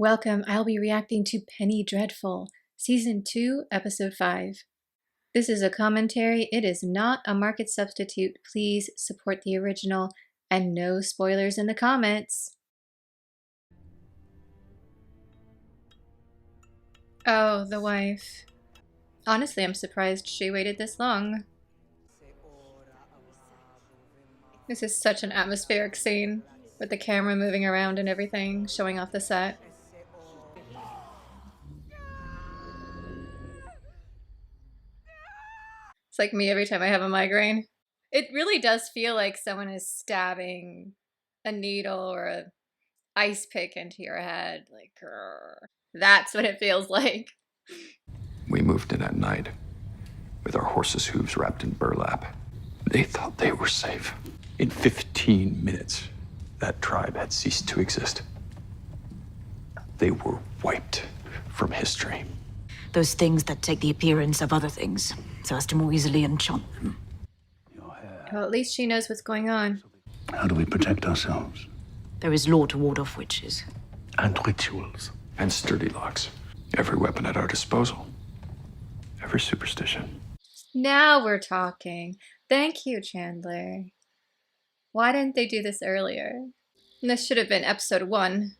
Welcome, I'll be reacting to Penny Dreadful, Season 2, Episode 5. This is a commentary, it is not a market substitute. Please support the original, and no spoilers in the comments. Oh, the wife. Honestly, I'm surprised she waited this long. This is such an atmospheric scene, with the camera moving around and everything, showing off the set. It's like me every time I have a migraine. It really does feel like someone is stabbing a needle or a ice pick into your head. Like, grrr. That's what it feels like. We moved in at night with our horses' hooves wrapped in burlap. They thought they were safe. In 15 minutes, that tribe had ceased to exist. They were wiped from history. Those things that take the appearance of other things, so as to more easily enchant them. Well, at least she knows what's going on. How do we protect ourselves? There is law to ward off witches. And rituals. And sturdy locks. Every weapon at our disposal. Every superstition. Now we're talking. Thank you, Chandler. Why didn't they do this earlier? This should have been episode 1.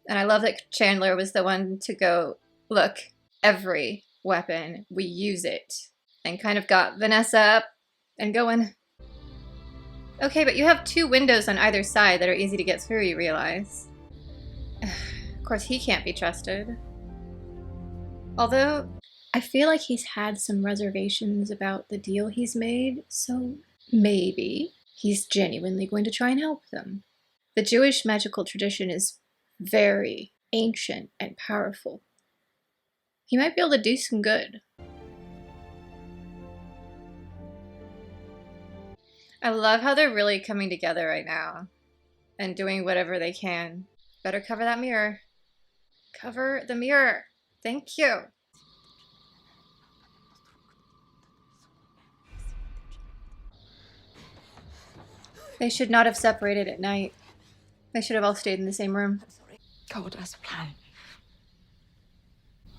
And I love that Chandler was the one to go, look, every weapon, we use it. And kind of got Vanessa up and going. Okay, but you have 2 windows on either side that are easy to get through, you realize. Of course, he can't be trusted. Although, I feel like he's had some reservations about the deal he's made, so maybe he's genuinely going to try and help them. The Jewish magical tradition is very ancient and powerful. He might be able to do some good. I love how they're really coming together right now and doing whatever they can. Better cover that mirror. Cover the mirror. Thank you. They should not have separated at night. They should have all stayed in the same room. God has a plan.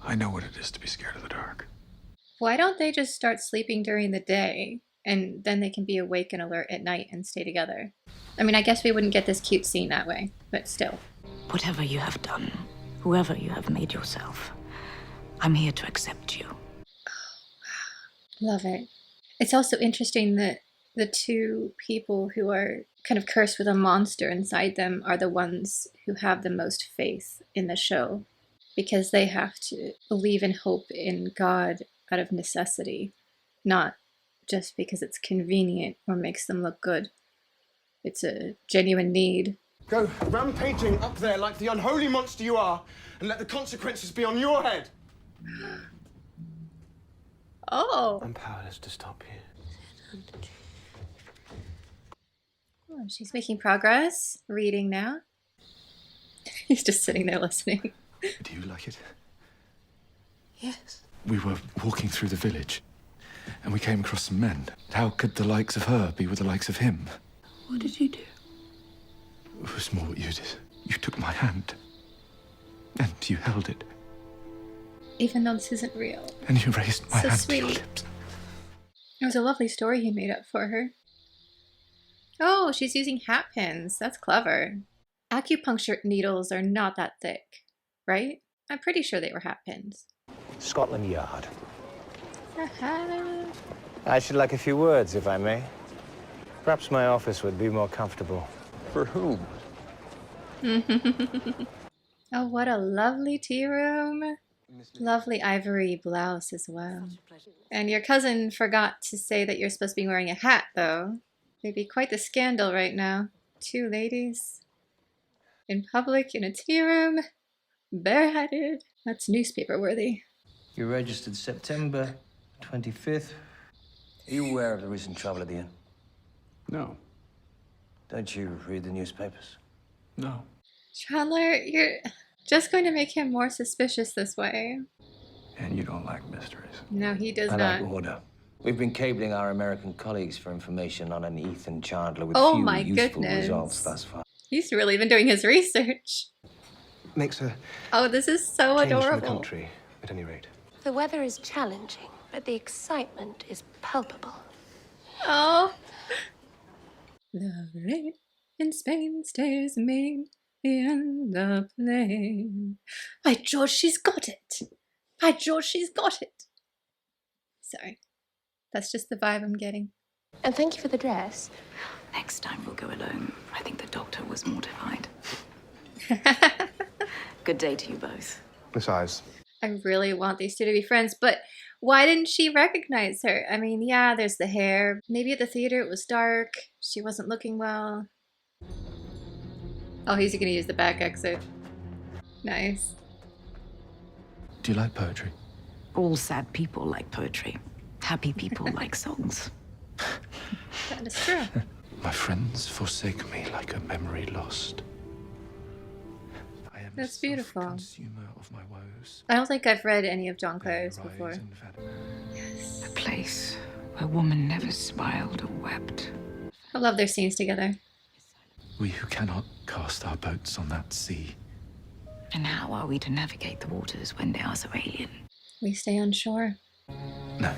I know what it is to be scared of the dark. Why don't they just start sleeping during the day and then they can be awake and alert at night and stay together? I mean, I guess we wouldn't get this cute scene that way, but still. Whatever you have done, whoever you have made yourself, I'm here to accept you. Love it. It's also interesting that the 2 people who are kind of cursed with a monster inside them are the ones who have the most faith in the show, because they have to believe and hope in God out of necessity, not just because it's convenient or makes them look good. It's a genuine need. Go rampaging up there like the unholy monster you are, and let the consequences be on your head. Oh. I'm powerless to stop you. Oh, she's making progress. Reading now. He's just sitting there listening. Do you like it? Yes. We were walking through the village, and we came across some men. How could the likes of her be with the likes of him? What did you do? It was more what you did. You took my hand, and you held it, Even though this isn't real. and you raised my So hand to your sweet. lips. It was a lovely story he made up for her. Oh, she's using hat pins. That's clever. Acupuncture needles are not that thick, right? I'm pretty sure they were hat pins. Scotland Yard. Haha. I should like a few words, if I may. Perhaps my office would be more comfortable. For whom? Oh, what a lovely tea room. Lovely ivory blouse as well. And your cousin forgot to say that you're supposed to be wearing a hat, though. It'd be quite the scandal right now. 2 ladies in public in a tea room, bareheaded. That's newspaper worthy. You registered September 25th. Are you aware of the recent trouble at the inn? No. Don't you read the newspapers? No. Chandler, you're just going to make him more suspicious this way. And you don't like mysteries. No, he does I not. like order. We've been cabling our American colleagues for information on an Ethan Chandler with Oh few my useful goodness. results thus far. He's really been doing his research. makes her Oh, this is so change from the adorable. country, at any rate. The weather is challenging, but the excitement is palpable. Oh. The rain in Spain stays me in the plain. By George, she's got it. By George, she's got it. Sorry. That's just the vibe I'm getting. And thank you for the dress. Next time we'll go alone. I think the doctor was mortified. Good day to you both. Besides, I really want these two to be friends, but why didn't she recognize her? I mean, yeah, there's the hair. Maybe at the theater it was dark. She wasn't looking well. Oh, he's gonna use the back exit. Nice. Do you like poetry? All sad people like poetry. Happy people like songs. That is true. My friends forsake me like a memory lost. I am That's a beautiful. consumer of my woes. I don't think I've read any of John They Clare's rise before. and vanish. A place where woman never smiled or wept. I love their scenes together. We who cannot cast our boats on that sea. And how are we to navigate the waters when they are so alien? We stay on shore. No.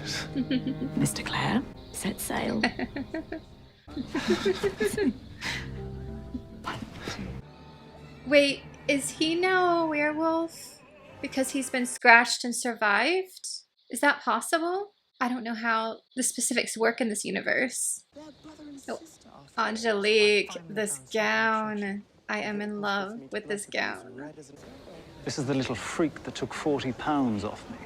Mr. Clare, set sail. Wait, is he now a werewolf because he's been scratched and survived? Is that possible? I don't know how the specifics work in this universe. Oh, Angelique, this gown. I am in love with this gown. This is the little freak that took £40 off me.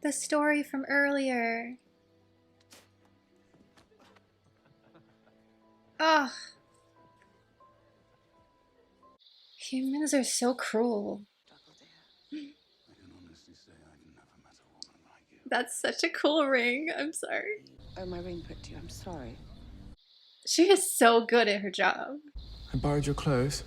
The story from earlier. Ugh. Humans are so cruel. That's such a cool ring. I'm sorry. Oh, my ring pricked you. I'm sorry. She is so good at her job. I borrowed your clothes.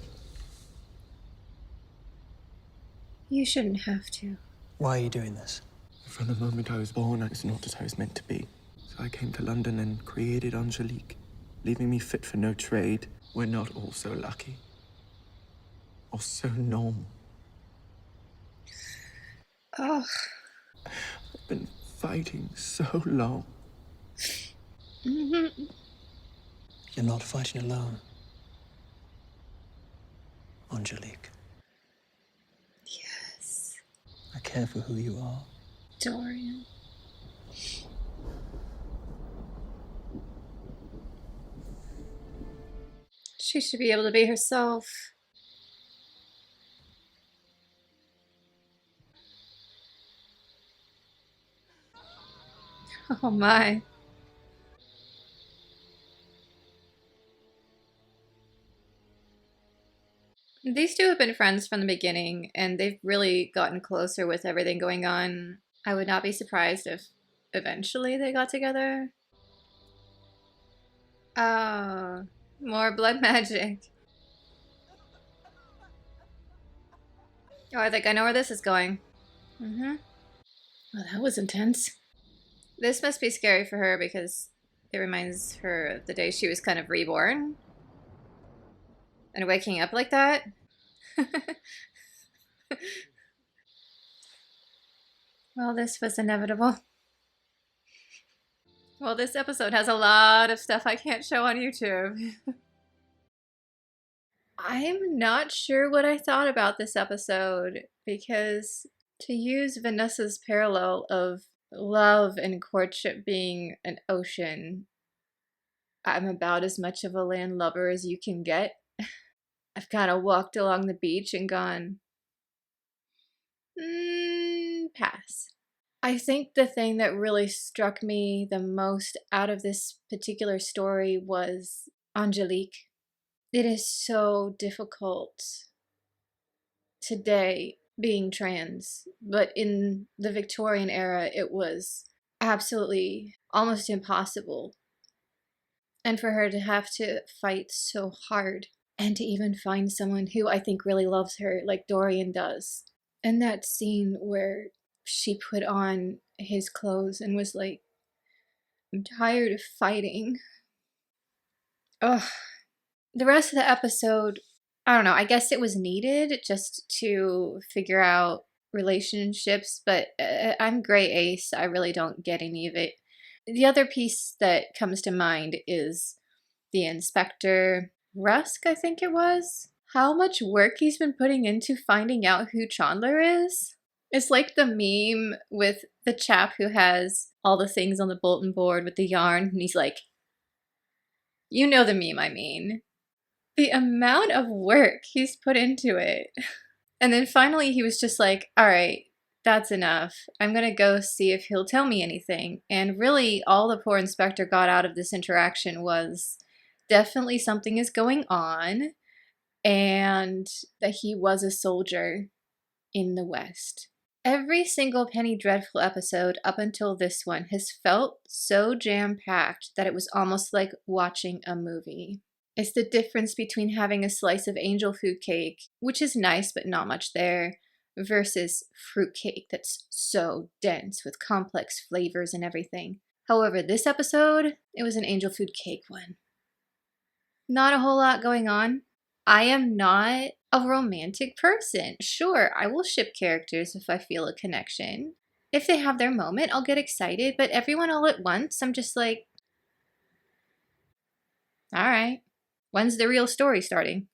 You shouldn't have to. Why are you doing this? From the moment I was born, it's not as I was meant to be. So I came to London and created Angelique, leaving me fit for no trade. We're not all so lucky. Or so normal. Oh. I've been fighting so long. Mm-hmm. You're not fighting alone, Angelique. Yes. I care for who you are. Dorian. She should be able to be herself. Oh my. These two have been friends from the beginning, and they've really gotten closer with everything going on. I would not be surprised if eventually they got together. Oh, more blood magic. Oh, I think I know where this is going. Mm-hmm. Well, that was intense. This must be scary for her because it reminds her of the day she was kind of reborn. And waking up like that? Well, this was inevitable. Well, this episode has a lot of stuff I can't show on YouTube. I'm not sure what I thought about this episode because to use Vanessa's parallel of love and courtship being an ocean, I'm about as much of a landlubber as you can get. I've kind of walked along the beach and gone, pass. I think the thing that really struck me the most out of this particular story was Angelique. It is so difficult today being trans, but in the Victorian era, it was absolutely almost impossible. And for her to have to fight so hard and to even find someone who I think really loves her like Dorian does. And that scene where she put on his clothes and was like, I'm tired of fighting. Ugh. The rest of the episode, I don't know, I guess it was needed just to figure out relationships, but I'm gray ace. I really don't get any of it. The other piece that comes to mind is the Inspector Rusk, I think it was. How much work he's been putting into finding out who Chandler is. It's like the meme with the chap who has all the things on the bulletin board with the yarn, and he's like, you know the meme I mean. The amount of work he's put into it. And then finally he was just like, all right, that's enough. I'm going to go see if he'll tell me anything. And really all the poor inspector got out of this interaction was definitely something is going on and that he was a soldier in the West. Every single Penny Dreadful episode up until this one has felt so jam-packed that it was almost like watching a movie. It's the difference between having a slice of angel food cake, which is nice but not much there, versus fruit cake that's so dense with complex flavors and everything. However, this episode, it was an angel food cake one. Not a whole lot going on. I am not a romantic person. Sure, I will ship characters if I feel a connection. If they have their moment, I'll get excited, but everyone all at once, I'm just like, all right. When's the real story starting?